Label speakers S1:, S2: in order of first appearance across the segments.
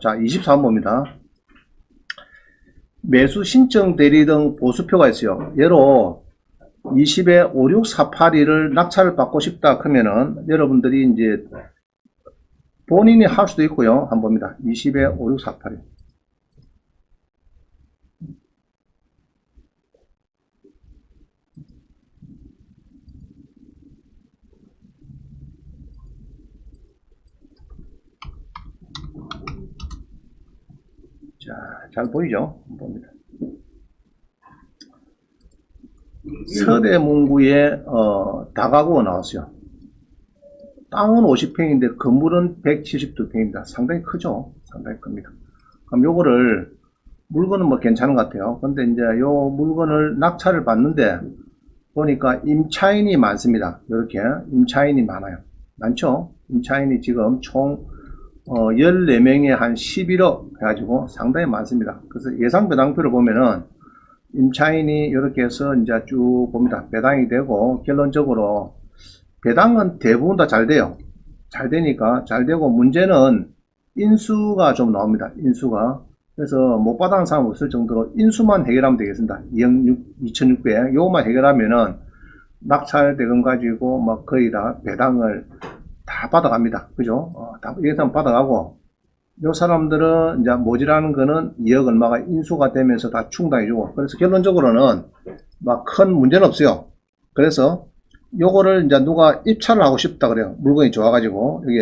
S1: 자, 24번입니다. 매수 신청 대리 등 보수표가 있어요. 예로 20에 5648을 낙찰을 받고 싶다 그러면은 여러분들이 이제 본인이 할 수도 있고요. 한번 봅니다. 20에 5648. 자, 잘 보이죠? 봅니다. 서대문구에 다가구가 나왔어요. 땅은 50평인데 건물은 172평입니다. 상당히 크죠? 상당히 큽니다. 그럼 요거를 물건은 뭐 괜찮은 것 같아요. 근데 이제 요 물건을 낙찰을 받는데 보니까 임차인이 많습니다. 이렇게 임차인이 많아요. 많죠? 임차인이 지금 총 14명에 한 11억 해가지고 상당히 많습니다. 그래서 예상 배당표를 보면은 임차인이 이렇게 해서 이제 쭉 봅니다. 배당이 되고 결론적으로 배당은 대부분 다 잘 돼요. 잘 되니까 잘 되고 문제는 인수가 좀 나옵니다. 인수가. 그래서 못 받아는 사람 없을 정도로 인수만 해결하면 되겠습니다. 2,600 요것만 해결하면은 낙찰 대금 가지고 막 거의 다 배당을 다 받아갑니다. 그죠? 다 예산 받아가고 요 사람들은 이제 모자라는 거는 2억 얼마가 인수가 되면서 다 충당해주고 그래서 결론적으로는 막 큰 문제는 없어요. 그래서 요거를 이제 누가 입찰을 하고 싶다 그래요. 물건이 좋아가지고 이게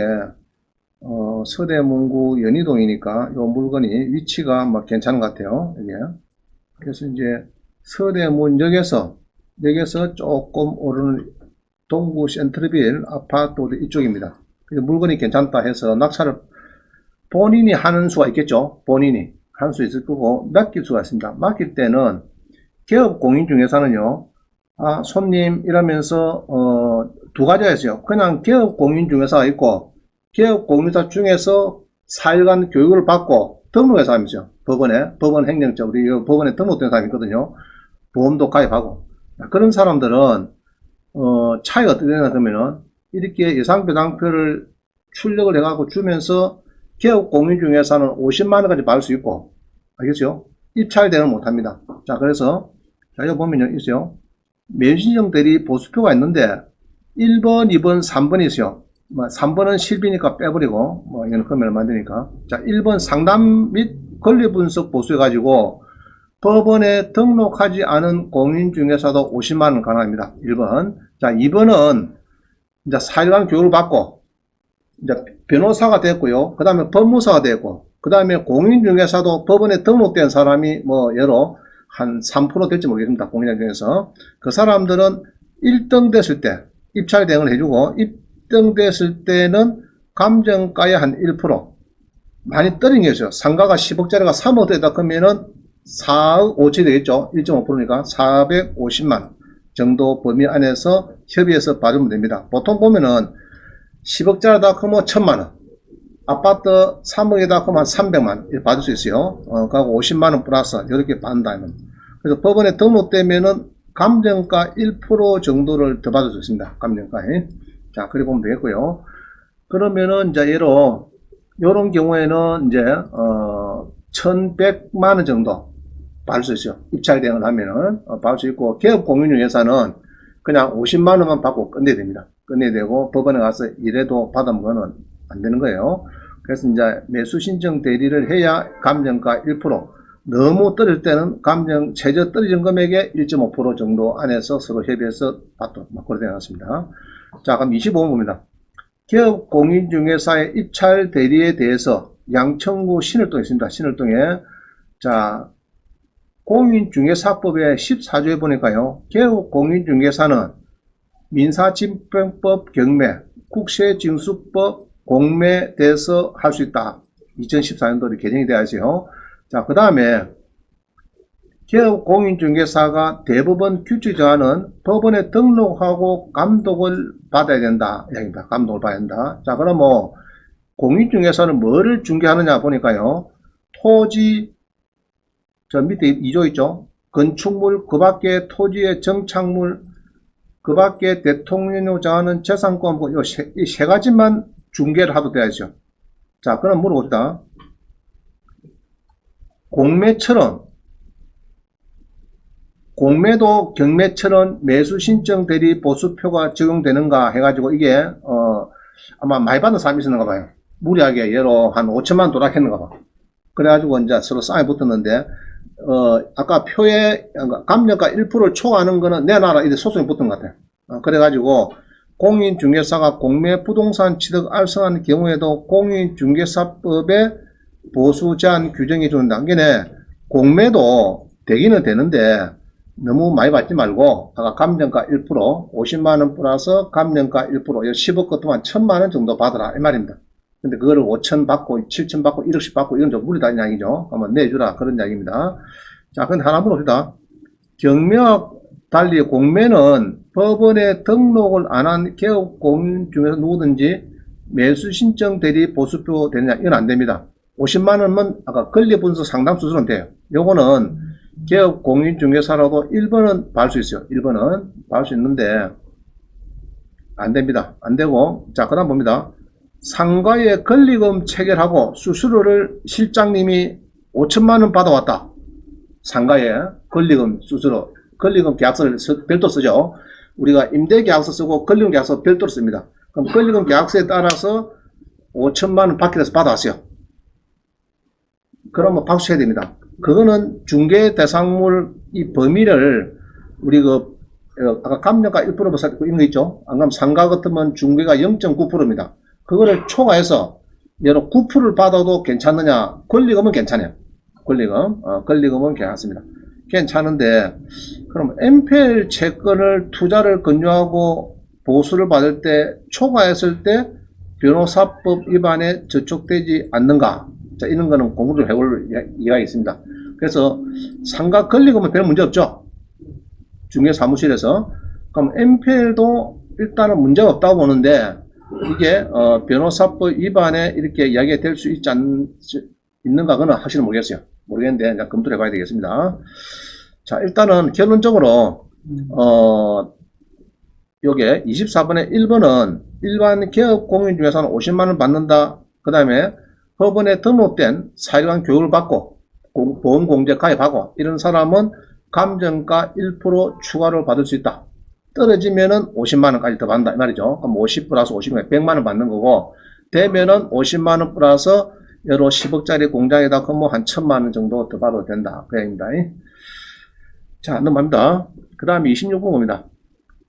S1: 서대문구 연희동이니까 요 물건이 위치가 막 괜찮은 것 같아요. 이게 그래서 이제 서대문역에서 조금 오르는 동구 센트럴빌 아파트 이쪽입니다. 그래서 물건이 괜찮다 해서 낙찰을 본인이 하는 수가 있겠죠. 본인이 할 수 있을 거고 맡길 수가 있습니다. 맡길 때는 개업 공인중개사는요. 손님 이러면서 두 가지가 있어요. 그냥 개업 공인중개사가 있고 개업 공인중개사 중에서 4일간 교육을 받고 등록한 사람이 있어요. 법원 행정처 우리 법원에 등록된 사람이 있거든요. 보험도 가입하고 그런 사람들은 차이가 어떻게 되냐 그러면은 이렇게 예상배당표를 출력을 해갖고 주면서 개업 공인중개사는 50만원까지 받을 수 있고 알겠죠? 입찰 대응을 못합니다. 자 그래서 자 여기 보면요 있어요. 매수신청 대리 보수표가 있는데 1번, 2번, 3번이 있어요. 3번은 실비니까 빼버리고 이건 금액을 만드니까 자 1번 상담 및 권리분석 보수해가지고 법원에 등록하지 않은 공인중개사도 50만원 가능합니다. 1번. 자 2번은 이제 4일간 교육을 받고 이제 변호사가 됐고요. 그 다음에 법무사가 됐고 그 다음에 공인중개사도 법원에 등록된 사람이 예로 한 3% 될지 모르겠습니다. 공인중개사 중에서 그 사람들은 1등 됐을 때 입찰 대응을 해주고 1등 됐을 때는 감정가의 한 1% 많이 떨어진 게 있어요. 상가가 10억짜리가 3억 되다 그러면은 4억 5천이 되겠죠. 1.5%니까 450만 정도 범위 안에서 협의해서 받으면 됩니다. 보통 보면은 10억짜리다 그러면 1000만원 아파트 3억에다 그러면 300만원 받을 수 있어요. 그리고 50만원 플러스 이렇게 받는다면 그래서 법원에 등록되면은 감정가 1% 정도를 더 받을 수 있습니다. 감정가에. 자, 그래 보면 되겠고요. 그러면은 이제 예로 요런 경우에는 이제 1100만원 정도 받을 수 있어요. 입찰 대응을 하면은 받을 수 있고 개업 공인중개사는 그냥 50만원만 받고 끝내야 됩니다. 끝내야 되고 법원에 가서 이래도 받으면 안 되는 거예요. 그래서 이제 매수 신청 대리를 해야 감정가 1% 너무 떨어질 때는 감정 최저 떨어진 금액의 1.5% 정도 안에서 서로 협의해서 받도록 그렇게 되어 놨습니다. 자 그럼 25번 봅니다. 개업 공인중개사의 입찰 대리에 대해서 양천구 신월동에 있습니다. 신월동에 자 공인중개사법의 14조에 보니까요. 개업 공인중개사는 민사집행법 경매, 국세징수법 공매돼서 할 수 있다. 2014년도에 개정이 되어 있어요. 자, 그 다음에 개업 공인중개사가 대법원 규칙 정하는 법원에 등록하고 감독을 받아야 된다. 이야기입니다. 감독을 받아야 된다. 자, 그럼 공인중개사는 뭐를 중개하느냐 보니까요. 토지, 저 밑에 2조 있죠. 건축물, 그 밖에 토지의 정착물, 그 밖에 대통령이 정하는 재산권, 이 세 가지만 중개를 하도 돼야죠. 자, 그럼 물어봅시다. 공매도 경매처럼 매수 신청 대리 보수표가 적용되는가 해가지고 이게 아마 많이 받는 사람이 있었는가 봐요. 무리하게 예로 한 5천만 도락했는가 봐. 그래가지고 이제 서로 싸움이 붙었는데 아까 표에 감정가 1%를 초과하는 거는 내놔라 이렇게 소송이 붙은 것 같아요. 그래가지고 공인중개사가 공매 부동산 취득 알선한 경우에도 공인중개사법에 보수 제한 규정이 준다. 이게 공매도 되기는 되는데 너무 많이 받지 말고 아까 감정가 1% 50만원 플러스 감정가 1% 10억 것도만 1000만원 정도 받으라 이 말입니다. 근데 그거를 5천 받고 7천 받고 1억씩 받고 이건 좀 무리다 이야기죠. 한번 내주라 그런 이야기입니다. 자, 근데 하나 물어봅시다. 경매와 달리 공매는 법원에 등록을 안 한 개업 공인 중에서 누구든지 매수 신청 대리 보수표 되느냐 이건 안 됩니다. 50만원은 아까 권리분석 상담 수수료는 돼요. 요거는 개업 공인중개사라도 1번은 받을 수 있어요. 1번은 받을 수 있는데 안 됩니다. 안 되고, 자, 그 다음 봅니다. 상가의 권리금 체결하고 수수료를 실장님이 5천만원 받아왔다. 상가의 권리금 수수료, 권리금 계약서를 별도 쓰죠. 우리가 임대계약서 쓰고 권리금 계약서 별도로 씁니다. 그럼 권리금 계약서에 따라서 5천만원 받기로 받아왔어요. 그러면 박수 쳐야 됩니다. 그거는 중개 대상물 이 범위를 우리 아까 감정가 1% 이런 거 있죠. 안 그러면 상가 같으면 중개가 0.9%입니다. 그거를 초과해서 예로 9%를 받아도 괜찮느냐? 권리금은 괜찮아요. 권리금은 괜찮습니다. 괜찮은데 그럼 MPL 채권을 투자를 권유하고 보수를 받을 때 초과했을 때 변호사법 위반에 저촉되지 않는가? 자, 이런 거는 공부를 해볼 이유가 있습니다. 그래서 상가 권리금은 별 문제 없죠. 중개사무실에서. 그럼 MPL도 일단은 문제가 없다고 보는데 이게 변호사법 위반에 이렇게 이야기가 될 수 있는가 그건 확실히 모르겠어요. 모르겠는데 이제 검토를 해봐야 되겠습니다. 자, 일단은 결론적으로 요게 24번의 1번은 일반 개업 공인 중에서는 50만원 받는다. 그 다음에 법원에 등록된 사회관 교육을 받고 보험공제 가입하고 이런 사람은 감정가 1% 추가로 받을 수 있다. 떨어지면은 50만원까지 더 받는다 이 말이죠. 그럼 50 플러스 50은 100만원 받는 거고 되면은 50만원 플러스 여러 10억짜리 공장에다 그뭐 한 1000만원 정도 더 받아도 된다 그 얘기입니다. 자, 넘어갑니다. 그 다음에 26번 봅니다.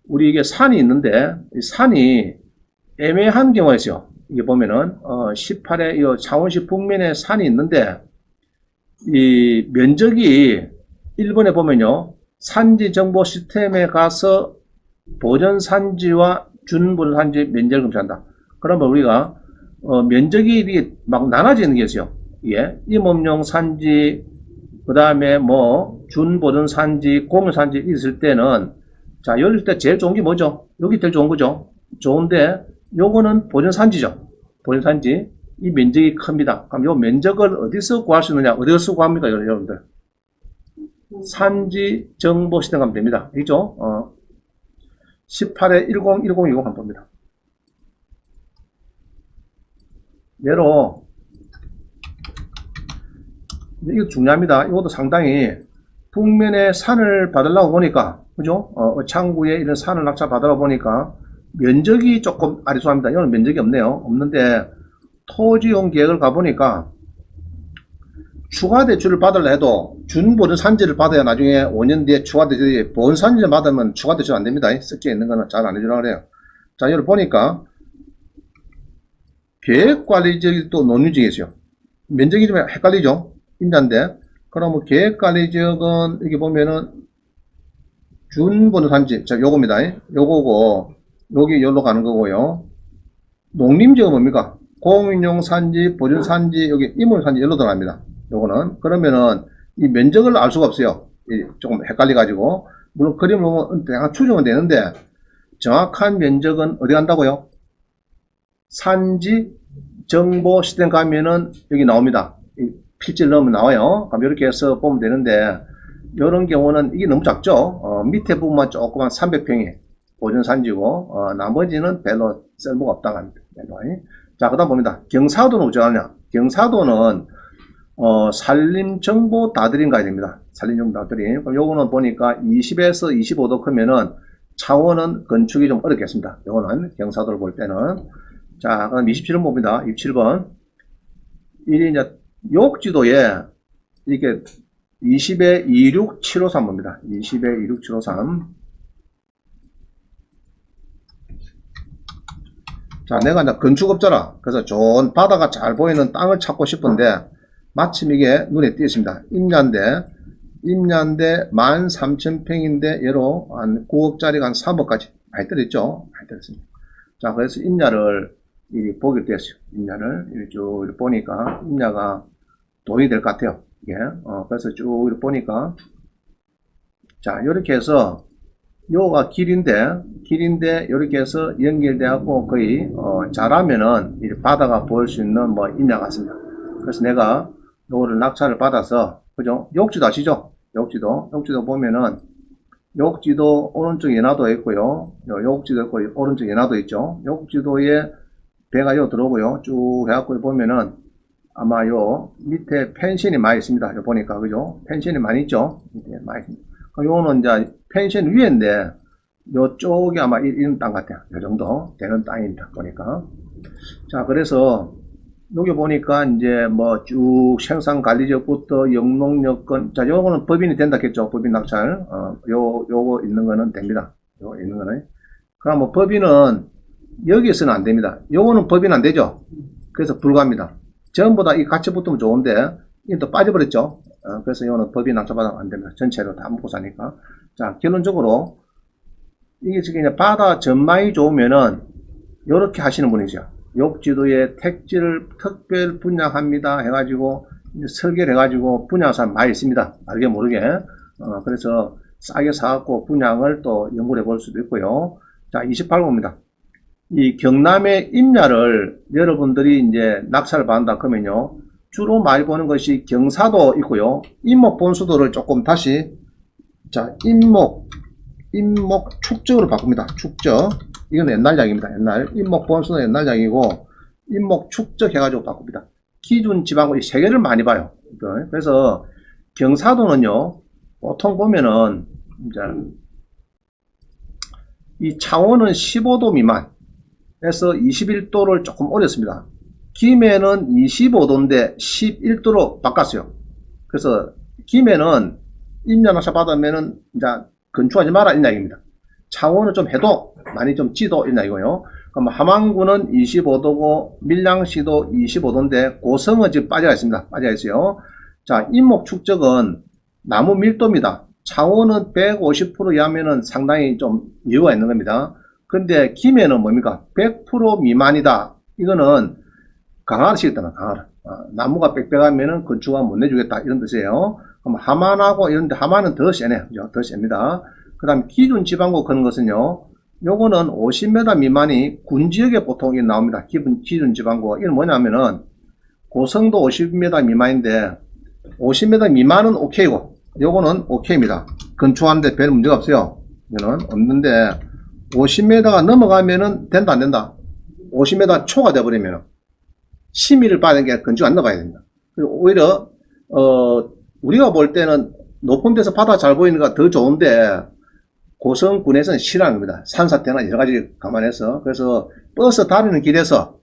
S1: 우리 이게 산이 있는데 이 산이 애매한 경우가 있어요. 이게 보면은 18회 이 창원시 북면에 산이 있는데 이 면적이 1번에 보면요 산지 정보 시스템에 가서 보전 산지와 준보전 산지 면적을 검사한다. 그러면 우리가 면적이 막 나눠지는 게 있어요. 예, 임업용 산지 그 다음에 뭐 준보전 산지 공유 산지 있을 때는 자 열릴 때 제일 좋은 게 뭐죠? 여기 제일 좋은 거죠. 좋은데 요거는 보전 산지죠. 보전 산지 이 면적이 큽니다. 그럼 요 면적을 어디서 구할 수 있느냐? 어디서 구합니까, 여러분들? 산지 정보 시스템 가면 됩니다. 있죠? 18에 1010 한번 봅니다. 예로 이거 중요합니다. 이것도 상당히 북면에 산을 받으려고 보니까 그죠? 창구에 이런 산을 낙찰 받으려고 보니까 면적이 조금 아리송합니다. 이거는 면적이 없네요. 없는데 토지용 계획을 가보니까 추가 대출을 받으려 해도 준보전 산지를 받아야 나중에 5년 뒤에 추가 대출이 본 산지를 받으면 추가 대출 안 됩니다. 섞여 있는 거는 잘 안 해주려고 그래요. 자, 여기 보니까 계획관리지역이 또 논의지역이 있어요. 면적이 좀 헷갈리죠? 인자인데 그러면 계획관리지역은 여기 보면은 준보전 산지, 자, 요겁니다. 요거고 여기 여기로 가는 거고요. 농림지역은 뭡니까? 공인용 산지, 보전 산지, 여기 임원 산지 여기로 들어갑니다. 요거는 그러면은 이 면적을 알 수가 없어요. 조금 헷갈려 가지고 물론 그림을 보면 대략 추정은 되는데 정확한 면적은 어디 간다고요? 산지 정보 시스템 가면은 여기 나옵니다. 필지를 넣으면 나와요. 그럼 이렇게 해서 보면 되는데 이런 경우는 이게 너무 작죠. 밑에 부분만 조그만 300평이 보전 산지고 나머지는 별로 쓸모가 없다고 합니다. 자, 그 다음 봅니다. 경사도는 어쩌냐? 경사도는 산림정보 다드림 가야 됩니다. 산림정보 다드림. 그럼 요거는 보니까 20에서 25도 크면은 차원은 건축이 좀 어렵겠습니다. 요거는 경사도를 볼 때는. 자, 그럼 27번 봅니다. 27번. 이 이제 욕지도에 이게 20에 26753 봅니다. 20에 26753. 자, 내가 이제 건축업자라. 그래서 좋은 바다가 잘 보이는 땅을 찾고 싶은데, 마침 이게 눈에 띄었습니다. 임야인데 13,000평인데, 얘로 한 9억짜리가 한 3억까지 많이 떨어졌죠? 많이 떨어졌습니다. 자, 그래서 임야를 보게 됐어요. 임야를 쭉 보니까, 임야가 돈이 될 것 같아요. 이게. 그래서 쭉 보니까, 자, 요렇게 해서, 요가 길인데 이렇게 해서 연결되고 거의 잘하면은 이 바다가 보일 수 있는 뭐 임야 같습니다. 그래서 내가 요거를 낙찰을 받아서, 그죠? 욕지도 아시죠? 욕지도 보면은 욕지도 오른쪽 연화도 있고요. 욕지도 있고 오른쪽 연화도 있죠. 욕지도에 배가 요 들어오고요. 쭉 해갖고 보면은 아마 요 밑에 펜션이 많이 있습니다. 요 보니까, 그죠? 펜션이 많이 있죠? 밑에 많이 있습니다. 요거는 이제 펜션 위에인데, 요쪽이 아마 이런 땅 같아요. 요 정도 되는 땅입니다. 보니까. 자, 그래서, 여기 보니까 이제 뭐 쭉 생산관리적부터 영농여건, 자, 요거는 법인이 된다겠죠. 법인 낙찰. 요거 있는 거는 됩니다. 요거 있는 거는. 그럼 뭐 법인은 여기에서는 안 됩니다. 요거는 법인 안 되죠. 그래서 불가합니다. 전부 다 이 같이 붙으면 좋은데, 이또 빠져버렸죠. 그래서 이거는 법인 낙찰받으면 안 됩니다. 전체로 다 먹고 사니까. 자, 결론적으로, 이게 지금 이제 바다 전망이 좋으면은, 요렇게 하시는 분이죠. 욕지도에 택지를 특별 분양합니다. 해가지고, 설계를 해가지고 분양한 사람 많이 있습니다. 알게 모르게. 그래서 싸게 사갖고 분양을 또 연구를 해볼 수도 있고요. 자, 28번입니다. 이 경남의 임야를 여러분들이 이제 낙찰을 받는다 그러면요. 주로 많이 보는 것이 경사도 있고요. 임목 본수도를 조금 다시, 자, 임목 축적으로 바꿉니다. 축적. 이건 옛날 약입니다. 옛날. 임목 본수도 옛날 약이고, 임목 축적 해가지고 바꿉니다. 기준 지방고 이 세 개를 많이 봐요. 그래서 경사도는요, 보통 보면은, 이제, 이 창원은 15도 미만에서 21도를 조금 올렸습니다. 김해는 25도인데 11도로 바꿨어요. 그래서 김해는 임야 낙찰 받으면은 이제 건축하지 마라 이런 이야기입니다. 창원은 좀 해도 많이 좀 지도 이런 이야기고요. 그럼 함안구는 25도고 밀양시도 25도인데 고성은 지금 빠져 있습니다. 빠져 있어요. 자, 임목 축적은 나무 밀도입니다. 창원은 150% 이하면은 상당히 좀 여유가 있는 겁니다. 근데 김해는 뭡니까? 100% 미만이다. 이거는 강화를 시켰다는 강화를. 나무가 빽빽하면은 건축가 못 내주겠다. 이런 뜻이에요. 그럼 함안하고 이런데 함안은 더 세네. 더 셉니다. 그 다음 기준 지방고 그런 것은요. 요거는 50m 미만이 군지역에 보통 나옵니다. 기준 지방고. 이건 뭐냐면은 고성도 50m 미만인데 50m 미만은 오케이고 요거는 오케이입니다. 건축하는데 별 문제가 없어요. 이거는 없는데 50m가 넘어가면은 된다 안 된다. 50m 초가 돼버리면 심의를 받는 게 건축 안 나가야 됩니다. 오히려 우리가 볼 때는 높은 데서 바다 잘 보이는 게 더 좋은데 고성군에서는 싫어하는 겁니다. 산사태나 여러 가지 감안해서. 그래서 버스 다니는 길에서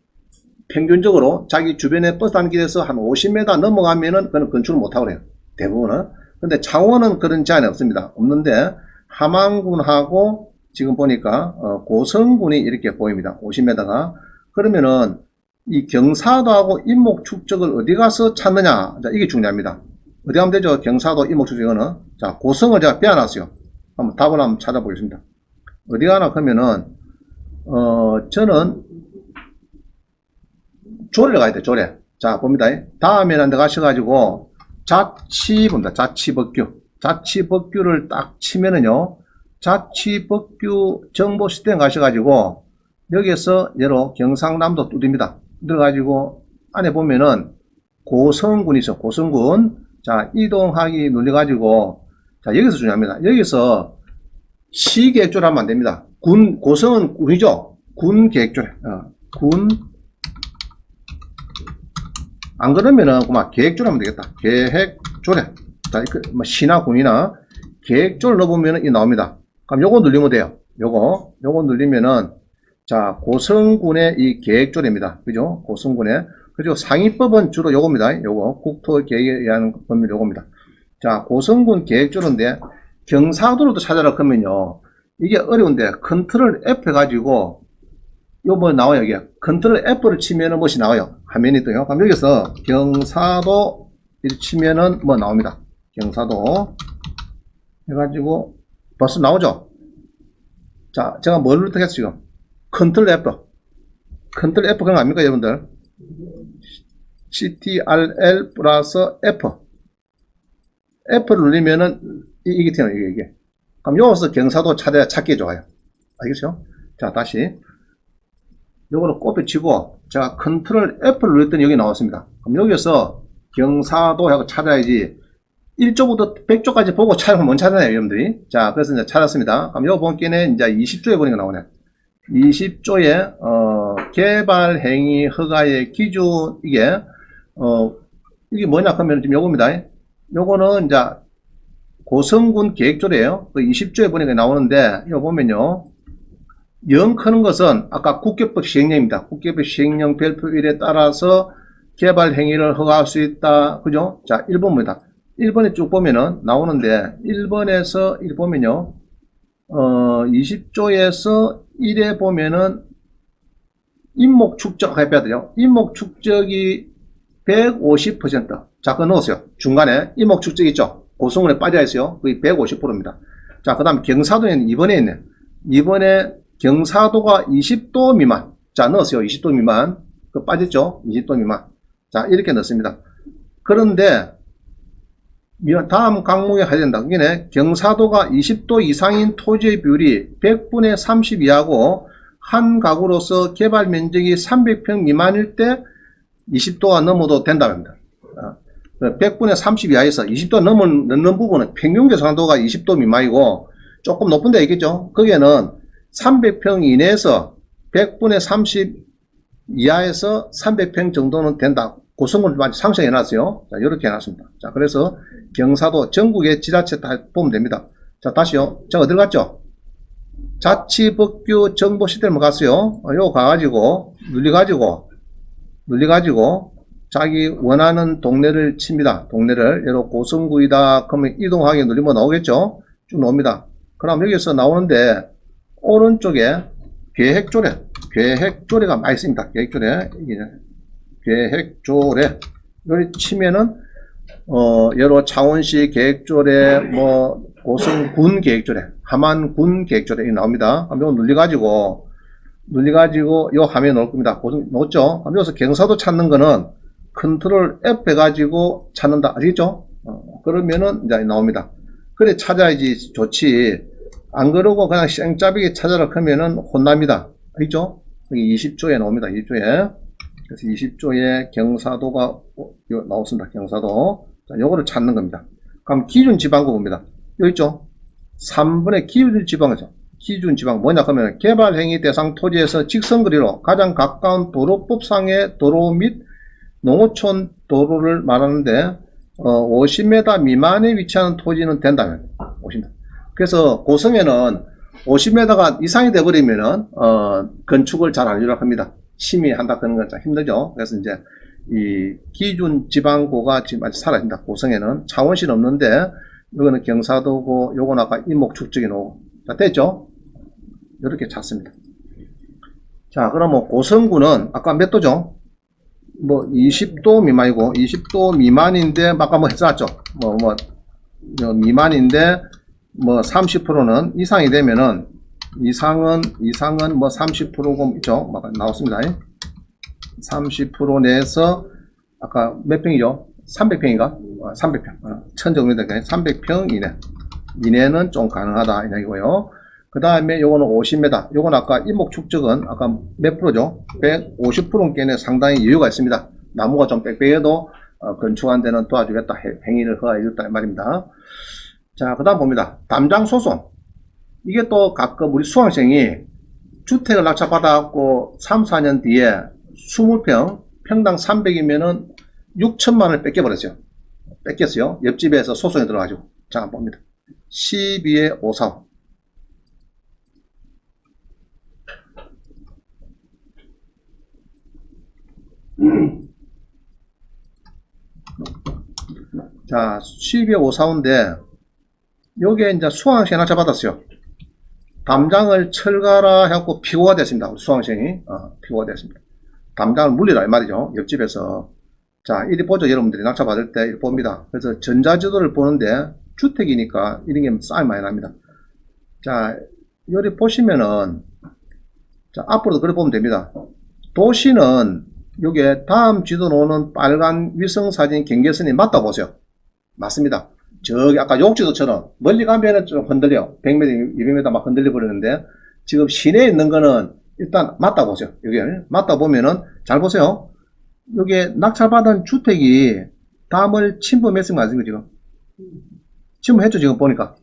S1: 평균적으로 자기 주변에 버스 다니는 길에서 한 50m 넘어가면은 그건 건축을 못하고 그래요. 대부분은. 근데 창원은 그런 제한이 없습니다. 없는데 함안군하고 지금 보니까 고성군이 이렇게 보입니다. 50m가. 그러면은 이 경사도하고 임목 축적을 어디 가서 찾느냐. 자, 이게 중요합니다. 어디 가면 되죠? 경사도 임목 축적은. 자, 고성을 제가 빼어놨어요. 한번 답을 한번 찾아보겠습니다. 어디 가나 그러면은 저는 조례를 가야 돼. 조례. 자, 봅니다. 다음에는 데 가셔가지고 자치 봅니다. 자치법규. 자치법규를 딱 치면은요. 자치법규 정보 시스템 가셔가지고 여기에서 예로 경상남도 뚜딥니다. 들어가지고 안에 보면은 고성군이 있어. 고성군. 자, 이동하기 눌려가지고 자, 여기서 중요합니다. 여기서 시계획조를 하면 안 됩니다. 고성은 군이죠. 군계획조. 안 그러면은 그만 계획조례 하면 되겠다. 계획조례. 자, 뭐 시나 군이나 계획조를 넣어보면은 이 나옵니다. 그럼 요거 누르면 돼요. 요거 누르면은 자, 고성군의 이 계획조례입니다. 그죠? 고성군의. 그리고 상위법은 주로 요겁니다. 요거 국토계획에 의한 법률 요겁니다. 자, 고성군 계획조례인데 경사도로도 찾아라 그러면요. 이게 어려운데 컨트롤 F 해가지고 요거 나와요. 이게 컨트롤 F를 치면은 무엇이 나와요. 화면이 떠요. 그럼 여기서 경사도 이렇게 치면은 뭐 나옵니다. 경사도 해가지고 벌써 나오죠. 자, 제가 뭘 누르겠어요 지금? 컨트롤 F. 컨트롤 F 그건 아닙니까 여러분들? CTRL 플러스 F. F를 누르면은 이게 튀어요. 이게. 그럼 여기서 경사도 찾기 좋아요. 알겠죠? 자, 다시. 요거를 꼽혀치고 제가 컨트롤 F를 누르랬더니 여기 나왔습니다. 그럼 여기서 경사도 하고 찾아야지 1조부터 100조까지 보고 찾으면 못 찾아요, 여러분들이. 자, 그래서 이제 찾았습니다. 그럼 요 본께는 이제 20조에 보니까 나오네. 20조에, 개발 행위 허가의 기준, 이게 뭐냐 하면 지금 요겁니다. 요거는 이제 고성군 계획조례예요. 그 20조에 보니까 나오는데, 이거 보면요. 0 크는 것은 아까 국계법 시행령입니다. 국계법 시행령 발표일에 따라서 개발 행위를 허가할 수 있다. 그죠? 자, 1번입니다. 1번에 쭉 보면은 나오는데 1번에서 1 보면요. 20조에서 1에 보면은 인목 축적 해봐야 돼요. 인목 축적이 150%. 자, 그거 넣었어요. 중간에 인목 축적 있죠? 고성군에 빠져 있어요. 그게 150%입니다. 자, 그 다음 경사도에는 2번에 있네. 2번에 경사도가 20도 미만. 자, 넣었어요. 20도 미만. 그 빠졌죠? 20도 미만. 자, 이렇게 넣습니다. 그런데 다음 항목에 해야 된다. 그게 경사도가 20도 이상인 토지의 비율이 100분의 30 이하고 한 가구로서 개발 면적이 300평 미만일 때 20도가 넘어도 된다입니다. 100분의 30 이하에서 20도 넘는 부분은 평균 경사도가 20도 미만이고 조금 높은 데 있겠죠. 거기에는 300평 이내에서 100분의 30 이하에서 300평 정도는 된다. 고성군을 상정해 놨어요. 자, 이렇게 해놨습니다. 자, 그래서 경사도 전국의 지자체 다 보면 됩니다. 자, 다시요. 제가 어딜 갔죠? 자치법규 정보 시스템을 갔어요. 요거 가가지고, 눌려가지고, 자기 원하는 동네를 칩니다. 동네를. 예로 고성구이다. 그러면 이동하기 누르면 나오겠죠? 쭉 나옵니다. 그럼 여기서 나오는데, 오른쪽에 계획조례가 많이 있습니다. 계획조례. 여기 치면은, 여러 창원시 계획조례, 뭐, 고성군 계획조례, 함안군 계획조례, 이 나옵니다. 한번 눌려가지고, 요 화면에 넣을 겁니다. 넣었죠? 여기서 경사도 찾는 거는 컨트롤 F 해가지고 찾는다. 아시겠죠? 그러면은 이제 나옵니다. 그래 찾아야지 좋지. 안 그러고 그냥 생짜비게 찾아라 하면은 혼납니다. 알겠죠? 여기 20조에 나옵니다. 20조에. 그래서 20조에 경사도가 나왔습니다. 경사도. 자, 요거를 찾는 겁니다. 그럼 기준 지방구 봅니다. 여기 있죠? 3번의 기준 지방이죠. 기준 지방 뭐냐 하면 개발 행위 대상 토지에서 직선거리로 가장 가까운 도로법상의 도로 및 농어촌 도로를 말하는데 50m 미만에 위치하는 토지는 된다면 50m. 그래서 고성에는 50m가 이상이 되버리면은 건축을 잘 하려고 합니다. 심의한다 그런 건 참 힘들죠. 그래서 이제 이 기준 지방구가 지금 아직 사라진다. 고성에는 창원시는 없는데 이거는 경사도고 요건 아까 인목 축적이 나오고. 자, 됐죠? 이렇게 찾습니다. 자, 그러면 고성구는 아까 몇 도죠? 뭐 20도 미만이고 20도 미만인데 아까 뭐 했었죠? 미만인데 뭐 30%는 이상이 되면은 이상은 뭐 30%고 있죠? 나왔습니다. 30% 내에서 아까 몇 평이죠? 300평인가? 300평. 1000제곱미터 300평 이내는 좀 가능하다 이 얘기고요. 그 다음에 요거는 50m. 요건 아까 인목 축적은 아까 몇 프로죠? 150%께는 상당히 여유가 있습니다. 나무가 좀 빽빽해도 건축한 데는 도와주겠다. 행위를 허가해줬다 말입니다. 자, 그 다음 봅니다. 담장 소송. 이게 또 가끔 우리 수강생이 주택을 낙찰받아갖고 3, 4년 뒤에 20평, 평당 300이면은 6천만 원을 뺏겨버렸어요. 뺏겼어요. 옆집에서 소송이 들어가지고. 자, 봅니다. 12의 54. 자, 12의 54인데, 요게 이제 수강생이 낙찰받았어요. 담장을 철가라 해갖고 피고가 됐습니다. 수강생이. 피고가 됐습니다. 담장을 물리라, 이 말이죠. 옆집에서. 자, 이리 보죠. 여러분들이 낙찰받을 때 이리 봅니다. 그래서 전자지도를 보는데, 주택이니까 이런 게 싸움이 많이 납니다. 자, 여기 보시면은, 자, 앞으로도 그래 보면 됩니다. 도시는, 요게 다음 지도 나오는 빨간 위성사진 경계선이 맞다 보세요. 맞습니다. 저기 아까 욕지도처럼 멀리 가면은 좀 흔들려. 100m, 200m 막 흔들려 버리는데, 지금 시내에 있는 거는 일단 맞다 보세요. 여기 맞다 보면은 잘 보세요. 여기 낙찰받은 주택이 담을 침범했으면 맞은 거 지금. 침범했죠 지금 보니까.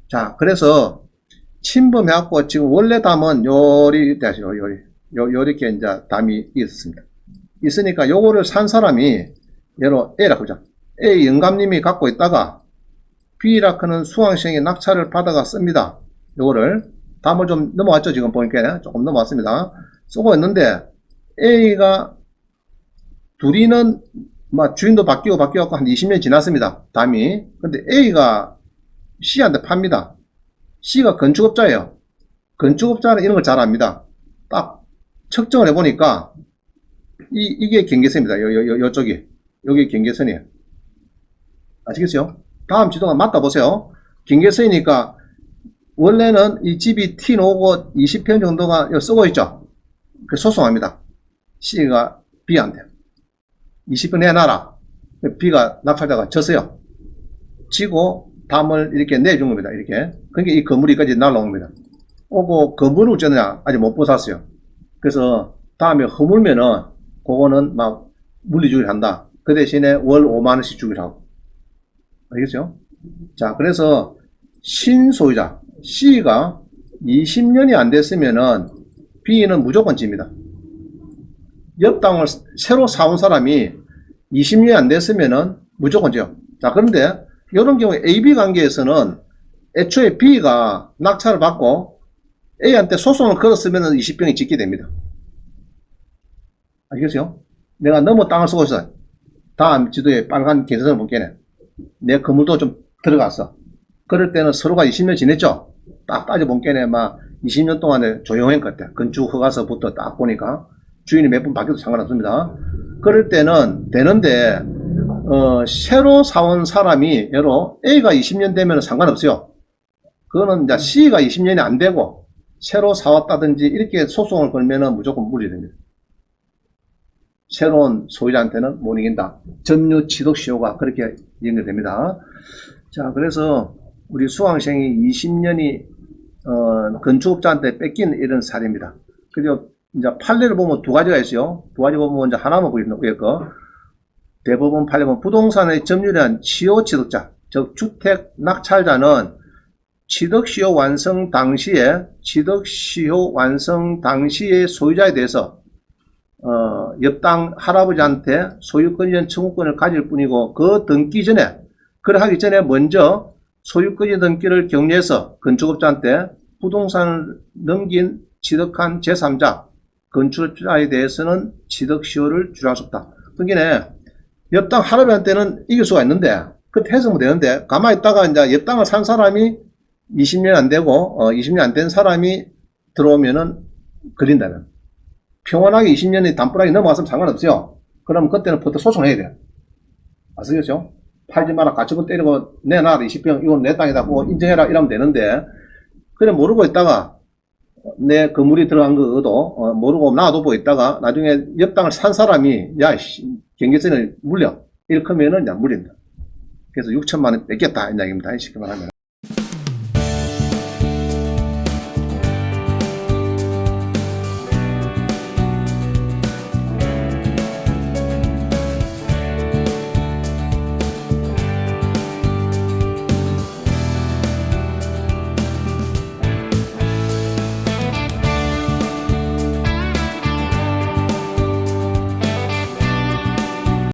S1: 자, 그래서 침범해갖고 지금 원래 담은 요렇게 이제 담이 있었습니다. 있으니까 요거를 산 사람이 얘로 A라고 하죠. A 영감님이 갖고 있다가 B라 하는 수강생이 낙찰을 받아가 씁니다. 요거를 담을 좀 넘어왔죠 지금 보니까 조금 넘어왔습니다. 쓰고 있는데 A가 둘이는 막 주인도 바뀌고 한 20년 지났습니다. 담이. 근데 A가 C한테 팝니다. C가 건축업자예요. 건축업자는 이런 걸 잘 압니다. 딱 측정을 해보니까 이게 경계선입니다. 요쪽이. 여기 경계선이에요. 아시겠죠? 다음 지도가 맞다 보세요. 경계선이니까 원래는 이 집이 T 놓고 20평 정도가 쓰고 있죠. 그 소송합니다. C가 B한테 20평 내놔라. B가 낙찰자가 졌어요. 지고 담을 이렇게 내준 겁니다. 이렇게. 그러니까 이 건물이까지 날라온 겁니다. 오고 건물을 어쩌느냐 아직 못 보았어요. 그래서 다음에 허물면은 그거는 막 물리주기를 한다. 그 대신에 월 5만원씩 주기로 하고. 알겠죠? 자, 그래서 신소유자 C가 20년이 안 됐으면은 B는 무조건 집니다. 옆 땅을 새로 사온 사람이 20년이 안 됐으면은 무조건 지요. 자, 그런데 이런 경우에 AB 관계에서는 애초에 B가 낙찰을 받고 A한테 소송을 걸었으면은 20평이 짓게 됩니다. 알겠어요? 내가 너무 땅을 쓰고 있어. 다음 지도에 빨간 경계선을 볼게네. 내 건물도 좀 들어갔어. 그럴 때는 서로가 20년 지냈죠? 딱 따져본게네. 막 20년 동안에 조용한 것 같아. 건축 허가서부터 딱 보니까 주인이 몇 분 바뀌어도 상관없습니다. 그럴 때는 되는데 새로 사온 사람이 예로 A가 20년 되면 상관없어요. 그거는 이제 C가 20년이 안 되고 새로 사왔다든지 이렇게 소송을 걸면은 무조건 물리됩니다. 새로운 소유자한테는 못 이긴다. 점유 취득 시효가 그렇게 연결됩니다. 자, 그래서 우리 수강생이 20년이 건축업자한테 뺏긴 이런 사례입니다. 그리고 이제 판례를 보면 두 가지가 있어요. 두 가지 보면 이제 하나만 보이고 대법원 판례 보면 부동산의 점유한 취호 취득자, 즉 주택 낙찰자는 취득시효 완성 당시에 소유자에 대해서 옆 땅 할아버지한테 소유권 전 청구권을 가질 뿐이고 그 등기 전에 하기 전에 먼저 소유권 등기를 격려해서 건축업자한테 부동산을 넘긴 취득한 제3자 건축업자에 대해서는 취득시효를 주장할 수 없다. 그러니까 옆 땅 할아버지한테는 이길 수가 있는데 그렇게 해석은 되는데 가만히 있다가 이제 옆 땅을 산 사람이 20년 안 되고 20년 안 된 사람이 들어오면은 걸린다면 평온하게 20년이 담불하게 넘어갔으면 상관없어요. 그럼 그때는 부터 소송해야 돼요. 아시겠죠? 팔지 마라, 가처분 때리고 내놔라, 20평, 이건 내 땅이다, 뭐 인정해라, 이러면 되는데, 그래 모르고 있다가, 내 건물이 들어간 거도 모르고 놔두고 있다가, 나중에 옆 땅을 산 사람이, 야, 경계선을 물려. 이렇게 하면은, 물린다. 그래서 6천만 원 뺏겼다, 이 이야기입니다. 쉽게 말하면.